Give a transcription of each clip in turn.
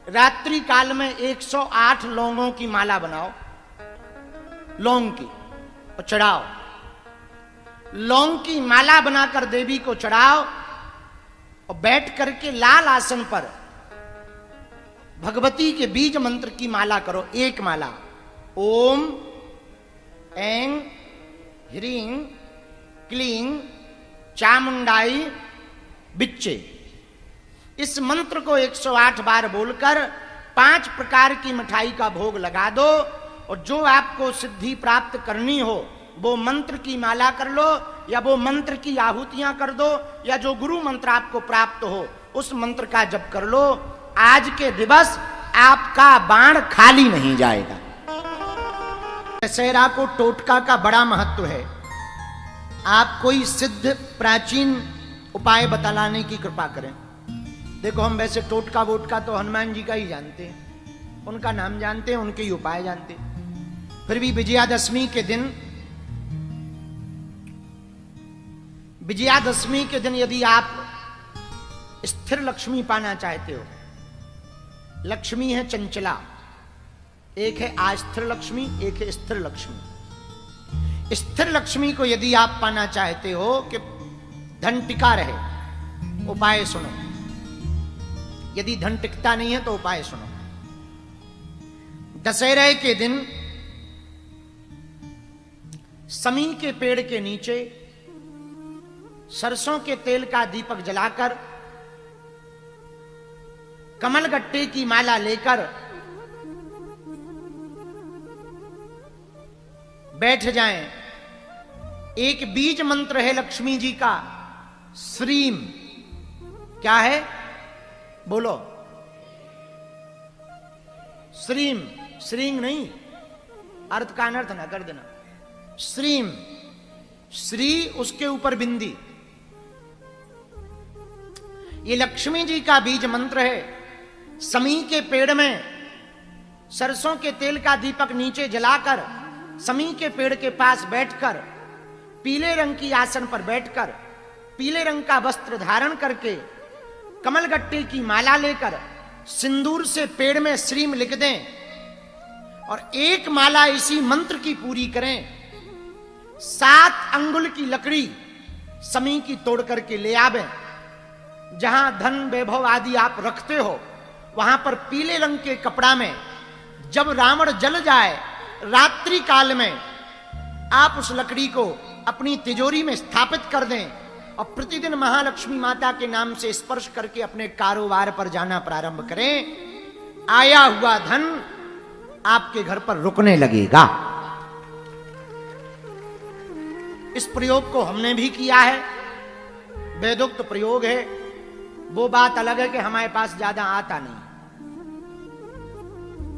रात्रि काल में 108 लौंगों की माला बनाओ, लौंग की, और चढ़ाओ। लौंग की माला बनाकर देवी को चढ़ाओ और बैठ करके लाल आसन पर भगवती के बीज मंत्र की माला करो। एक माला, ओम ऐं ह्रीं क्लीं चामुंडाई बिच्चे। इस मंत्र को 108 बार बोलकर 5 प्रकार की मिठाई का भोग लगा दो, और जो आपको सिद्धि प्राप्त करनी हो वो मंत्र की माला कर लो, या वो मंत्र की आहुतियां कर दो, या जो गुरु मंत्र आपको प्राप्त हो उस मंत्र का जप कर लो। आज के दिवस आपका बाण खाली नहीं जाएगा। दशहरा को टोटका का बड़ा महत्व है। आप कोई सिद्ध प्राचीन उपाय बतलाने की कृपा करें। देखो, हम वैसे टोटका वोटका तो हनुमान जी का ही जानते हैं, उनका नाम जानते हैं, उनके ही उपाय जानते हैं। फिर भी विजयादशमी के दिन यदि आप स्थिर लक्ष्मी पाना चाहते हो, लक्ष्मी है चंचला, एक है अस्थिर लक्ष्मी, एक है स्थिर लक्ष्मी। स्थिर लक्ष्मी को यदि आप पाना चाहते हो कि धन टिका रहे, उपाय सुनो। यदि धन टिकता नहीं है तो उपाय सुनो। दशहरे के दिन समी के पेड़ के नीचे सरसों के तेल का दीपक जलाकर कमलगट्टे की माला लेकर बैठ जाएं। एक बीज मंत्र है लक्ष्मी जी का, श्रीम। क्या है बोलो? श्रीम, श्रींग नहीं, अर्थ का अनर्थ ना कर देना। श्रीम, श्री उसके ऊपर बिंदी, ये लक्ष्मी जी का बीज मंत्र है। समी के पेड़ में सरसों के तेल का दीपक नीचे जलाकर समी के पेड़ के पास बैठकर, पीले रंग की आसन पर बैठकर, पीले रंग का वस्त्र धारण करके, कमलगट्टे की माला लेकर सिंदूर से पेड़ में श्रीम लिख दें और एक माला इसी मंत्र की पूरी करें। 7 अंगुल की लकड़ी समी की तोड़ करके ले आवे। जहां धन वैभव आदि आप रखते हो वहां पर पीले रंग के कपड़ा में जब रावण जल जाए, रात्रि काल में आप उस लकड़ी को अपनी तिजोरी में स्थापित कर दें और प्रतिदिन महालक्ष्मी माता के नाम से स्पर्श करके अपने कारोबार पर जाना प्रारंभ करें। आया हुआ धन आपके घर पर रुकने लगेगा। इस प्रयोग को हमने भी किया है, वेदोक्त प्रयोग है। वो बात अलग है कि हमारे पास ज्यादा आता नहीं,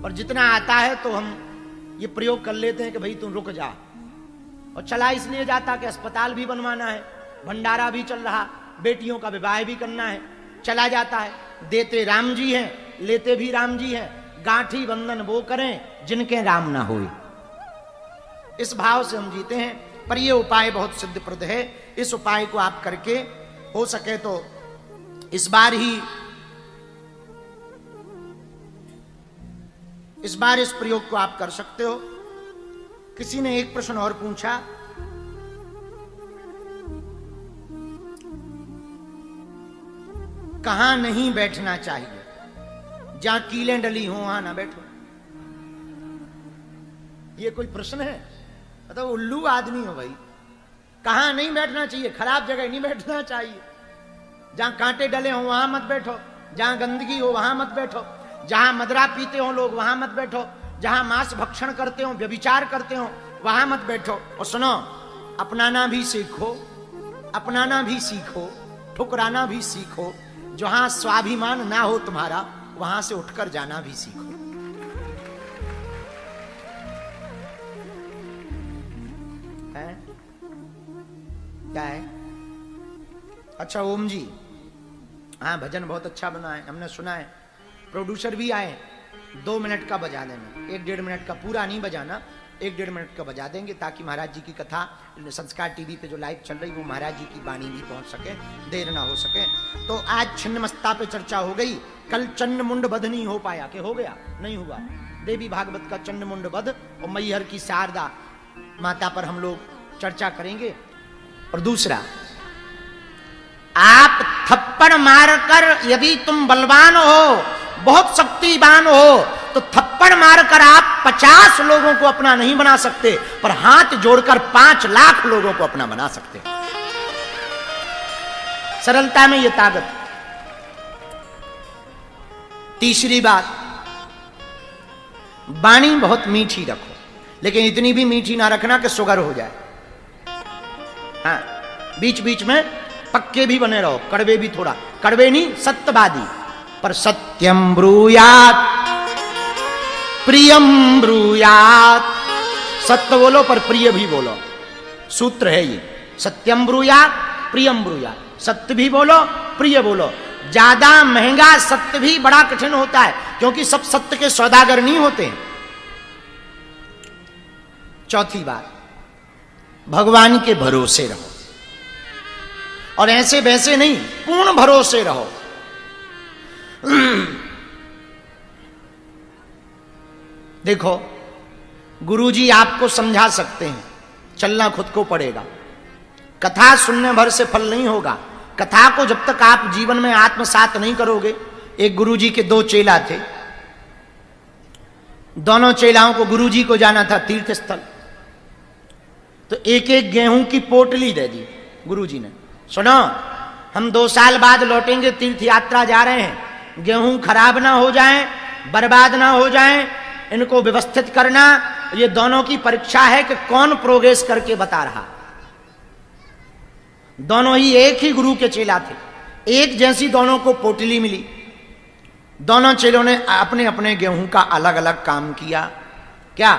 और जितना आता है तो हम ये प्रयोग कर लेते हैं कि भाई तुम रुक जा। और चला इसलिए जाता कि अस्पताल भी बनवाना है, भंडारा भी चल रहा, बेटियों का विवाह भी करना है, चला जाता है। देते राम जी हैं, लेते भी राम जी हैं। गांठी बंधन वो करें जिनके राम ना होए। इस भाव से हम जीते हैं। पर यह उपाय बहुत सिद्धप्रद है। इस उपाय को आप करके हो सके तो इस बार इस प्रयोग को आप कर सकते हो। किसी ने एक प्रश्न और पूछा, कहां नहीं बैठना चाहिए? जहां कीलें डली हो वहां ना बैठो। ये कोई प्रश्न है? मतलब उल्लू आदमी हो भाई। कहां नहीं बैठना चाहिए? खराब जगह नहीं बैठना चाहिए। जहां कांटे डले हो वहां मत बैठो, जहां गंदगी हो वहां मत बैठो, जहां मदरा पीते हो लोग वहां मत बैठो, जहां मांस भक्षण करते हो, व्यभिचार करते हो वहां मत बैठो। और सुनो, अपनाना भी सीखो, अपनाना भी सीखो, ठुकराना भी सीखो। जहां स्वाभिमान ना हो तुम्हारा वहां से उठकर जाना भी सीखो। है? क्या है? अच्छा ओम जी, हाँ भजन बहुत अच्छा बना है, हमने सुना है। प्रोड्यूसर भी आए, 2 मिनट का बजा देना, 1-1.5 मिनट का पूरा नहीं बजाना, 1-1.5 मिनट का बजा देंगे ताकि महाराज जी की कथा संस्कार टीवी पे जो लाइव चल रही वो महाराज जी की वाणी भी पहुंच सके, देर ना हो सके। तो आज छिन्नमस्ता पे चर्चा हो गई, कल चंड मुंड वध नहीं हो पाया, कि हो गया? नहीं हुआ। देवी भागवत का चंड मुंड वध और मैहर की शारदा माता पर हम लोग चर्चा करेंगे। और दूसरा, आप थप्पड़ मारकर यदि तुम बलवान हो, बहुत शक्तिवान हो, तो थप्पड़ मारकर आप 50 लोगों को अपना नहीं बना सकते, पर हाथ जोड़कर 5 लाख लोगों को अपना बना सकते। सरलता में यह ताकत। तीसरी बात, वाणी बहुत मीठी रखो, लेकिन इतनी भी मीठी ना रखना कि शुगर हो जाए। हाँ, बीच बीच में पक्के भी बने रहो, कड़वे भी थोड़ा, कड़वे नहीं सत्यवादी, पर सत्यम ब्रूयात प्रियम ब्रूयात। सत्य बोलो पर प्रिय भी बोलो, सूत्र है ये। सत्यम ब्रूयात प्रियम ब्रूयात, सत्य भी बोलो प्रिय बोलो। ज्यादा महंगा सत्य भी बड़ा कठिन होता है, क्योंकि सब सत्य के सौदागर नहीं होते हैं। चौथी बात, भगवान के भरोसे रहो, और ऐसे वैसे नहीं, पूर्ण भरोसे रहो। देखो, गुरुजी आपको समझा सकते हैं, चलना खुद को पड़ेगा। कथा सुनने भर से फल नहीं होगा। कथा को जब तक आप जीवन में आत्मसात नहीं करोगे। एक गुरुजी के 2 चेला थे, दोनों चेलाओं को गुरुजी को जाना था तीर्थ स्थल, तो एक एक गेहूं की पोटली दे दी गुरुजी ने। सुनो, हम 2 साल बाद लौटेंगे, तीर्थ यात्रा जा रहे हैं, गेहूं खराब ना हो जाएं, बर्बाद ना हो जाएं, इनको व्यवस्थित करना। ये दोनों की परीक्षा है कि कौन प्रोग्रेस करके बता रहा। दोनों ही एक ही गुरु के चेला थे, एक जैसी दोनों को पोटली मिली। दोनों चेलों ने अपने अपने गेहूं का अलग अलग काम किया। क्या?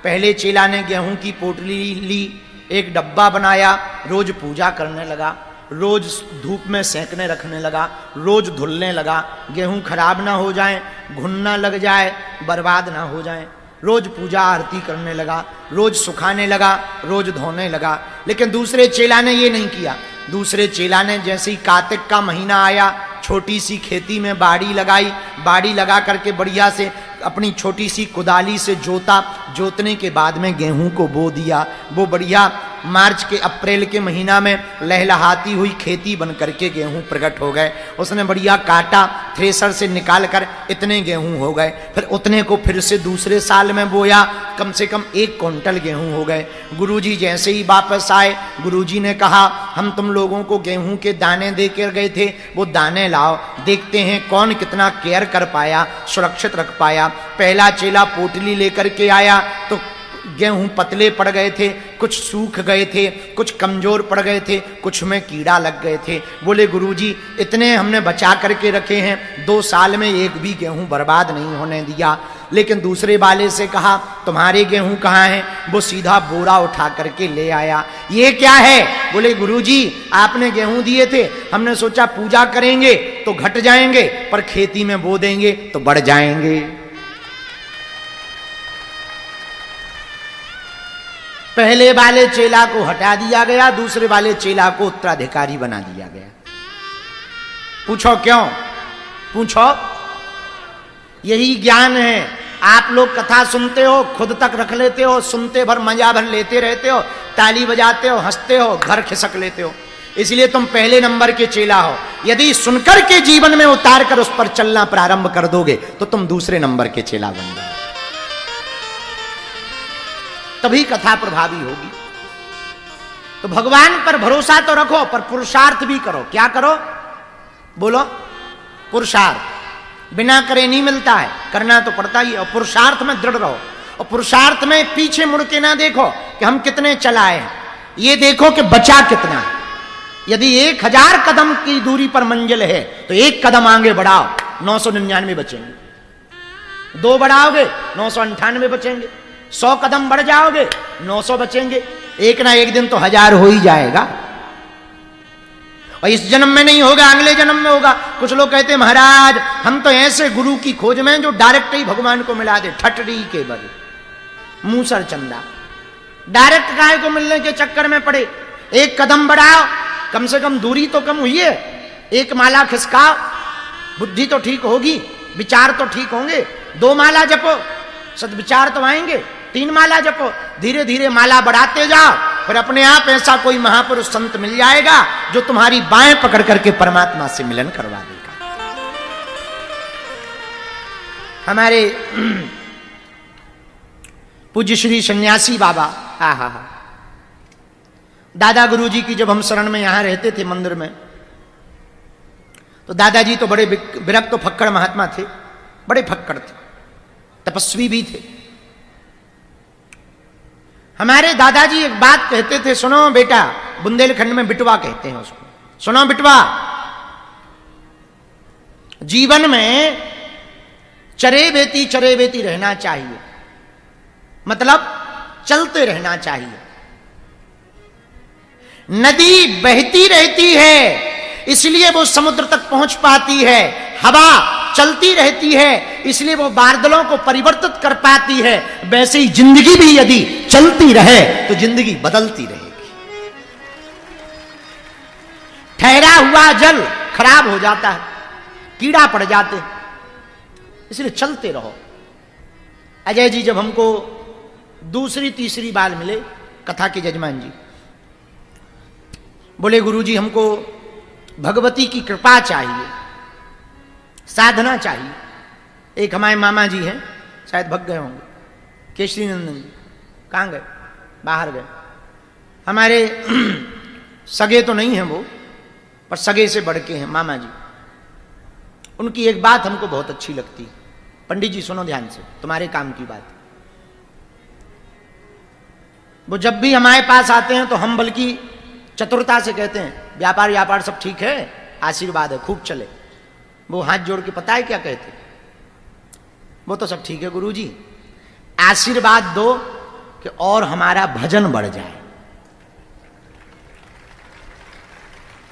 पहले चेला ने गेहूं की पोटली ली, एक डब्बा बनाया, रोज पूजा करने लगा, रोज धूप में सेंकने रखने लगा, रोज धुलने लगा, गेहूं खराब ना हो जाए, घुन ना लग जाए, बर्बाद ना हो जाए। रोज पूजा आरती करने लगा, रोज सुखाने लगा, रोज धोने लगा। लेकिन दूसरे चेला ने ये नहीं किया। दूसरे चेला ने जैसे ही कार्तिक का महीना आया, छोटी सी खेती में बाड़ी लगाई, बाड़ी लगा करके बढ़िया से अपनी छोटी सी कुदाली से जोता, जोतने के बाद में गेहूं को बो दिया। वो बढ़िया मार्च के अप्रैल के महीना में लहलहाती हुई खेती बन करके गेहूं प्रकट हो गए। उसने बढ़िया काटा, थ्रेसर से निकाल कर इतने गेहूं हो गए। फिर उतने को फिर से दूसरे साल में बोया, कम से कम 1 क्विंटल गेहूं हो गए। गुरुजी जैसे ही वापस आए, गुरुजी ने कहा, हम तुम लोगों को गेहूं के दाने दे कर गए थे, वो दाने लाओ, देखते हैं कौन कितना केयर कर पाया, सुरक्षित रख पाया। पहला चेला पोटली लेकर के आया तो गेहूं पतले पड़ गए थे, कुछ सूख गए थे, कुछ कमजोर पड़ गए थे, कुछ में कीड़ा लग गए थे। बोले गुरुजी इतने हमने बचा करके रखे हैं, 2 साल में एक भी गेहूं बर्बाद नहीं होने दिया। लेकिन दूसरे वाले से कहा, तुम्हारे गेहूं कहाँ हैं? वो सीधा बोरा उठा करके ले आया। ये क्या है? बोले गुरुजी आपने गेहूं दिए थे, हमने सोचा पूजा करेंगे तो घट जाएंगे, पर खेती में बो देंगे तो बढ़ जाएंगे। पहले वाले चेला को हटा दिया गया, दूसरे वाले चेला को उत्तराधिकारी बना दिया गया। पूछो क्यों? पूछो। यही ज्ञान है। आप लोग कथा सुनते हो, खुद तक रख लेते हो, सुनते भर मजा भर लेते रहते हो, ताली बजाते हो, हंसते हो, घर खिसक लेते हो। इसलिए तुम पहले नंबर के चेला हो। यदि सुनकर के जीवन में उतार कर उस पर चलना प्रारंभ कर दोगे तो तुम दूसरे नंबर के चेला बन जाओ, तभी कथा प्रभावी होगी। तो भगवान पर भरोसा तो रखो, पर पुरुषार्थ भी करो। क्या करो? बोलो। पुरुषार्थ बिना करे नहीं मिलता है, करना तो पड़ता ही है। और पुरुषार्थ में दृढ़ रहो, और पुरुषार्थ में पीछे मुड़ के ना देखो कि हम कितने चलाए हैं, ये देखो कि बचा कितना है। यदि 1000 कदम की दूरी पर मंजिल है तो 1 कदम आगे बढ़ाओ, 999 बचेंगे। 2 बढ़ाओगे 998 बचेंगे। 100 कदम बढ़ जाओगे 900 बचेंगे। एक ना एक दिन तो 1000 हो ही जाएगा। और इस जन्म में नहीं होगा, अगले जन्म में होगा। कुछ लोग कहते हैं महाराज हम तो ऐसे गुरु की खोज में जो डायरेक्ट ही भगवान को मिला दे, ठटरी के बल, मूसर चंदा। डायरेक्ट गाय को मिलने के चक्कर में पड़े। 1 कदम बढ़ाओ, कम से कम दूरी तो कम हुई है। एक माला खिसकाओ, बुद्धि तो ठीक होगी, विचार तो ठीक होंगे। 2 माला जपो, सद्विचार तो आएंगे। 3 माला जपो, धीरे धीरे माला बढ़ाते जाओ, फिर अपने आप ऐसा कोई महापुरुष संत मिल जाएगा जो तुम्हारी बाएं पकड़ करके परमात्मा से मिलन करवा देगा। हमारे पूज्य श्री सन्यासी बाबा, हा, दादा गुरुजी की जब हम शरण में यहां रहते थे मंदिर में, तो दादाजी तो बड़े विरक्त तो फक्कड़ महात्मा थे, बड़े फक्कड़ थे, तपस्वी भी थे। हमारे दादाजी एक बात कहते थे, सुनो बेटा, बुंदेलखंड में बिटवा कहते हैं उसको, सुनो बिटवा, जीवन में चरे बेती रहना चाहिए, मतलब चलते रहना चाहिए। नदी बहती रहती है इसलिए वो समुद्र तक पहुंच पाती है, हवा चलती रहती है इसलिए वो बादलों को परिवर्तित कर पाती है। वैसे ही जिंदगी भी यदि चलती रहे तो जिंदगी बदलती रहेगी। ठहरा हुआ जल खराब हो जाता है, कीड़ा पड़ जाते हैं, इसलिए चलते रहो। अजय जी जब हमको दूसरी तीसरी बार मिले, कथा के जजमान जी बोले, गुरुजी हमको भगवती की कृपा चाहिए, साधना चाहिए। एक हमारे मामा जी हैं, शायद भग गए होंगे, केशरी नंदन जी, कहाँ गए? बाहर गए। हमारे सगे तो नहीं हैं वो, पर सगे से बढ़ के हैं मामा जी। उनकी एक बात हमको बहुत अच्छी लगती है। पंडित जी सुनो ध्यान से, तुम्हारे काम की बात। वो जब भी हमारे पास आते हैं तो हम बल्कि चतुरता से कहते हैं, व्यापार सब ठीक है, आशीर्वाद है, खूब चले। वो हाथ जोड़ के पता है क्या कहते? वो तो सब ठीक है गुरुजी, आशीर्वाद दो कि और हमारा भजन बढ़ जाए।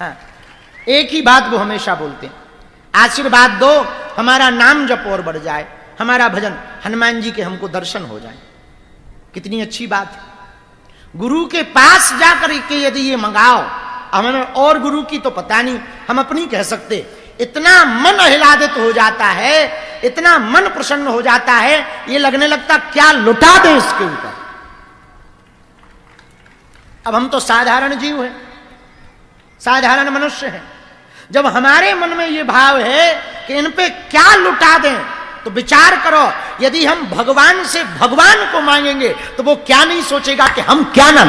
हाँ, एक ही बात वो हमेशा बोलते हैं, आशीर्वाद दो हमारा नाम जप और बढ़ जाए, हमारा भजन, हनुमान जी के हमको दर्शन हो जाए। कितनी अच्छी बात है। गुरु के पास जाकर के यदि ये मंगाओ, हमें और गुरु की तो पता नहीं, हम अपनी कह सकते, इतना मन आह्लादित हो जाता है, इतना मन प्रसन्न हो जाता है, ये लगने लगता क्या लुटा दे इसके ऊपर। अब हम तो साधारण जीव हैं, साधारण मनुष्य हैं। जब हमारे मन में ये भाव है कि इन पे क्या लुटा दें, तो विचार करो, यदि हम भगवान से भगवान को मांगेंगे तो वो क्या नहीं सोचेगा कि हम क्या ना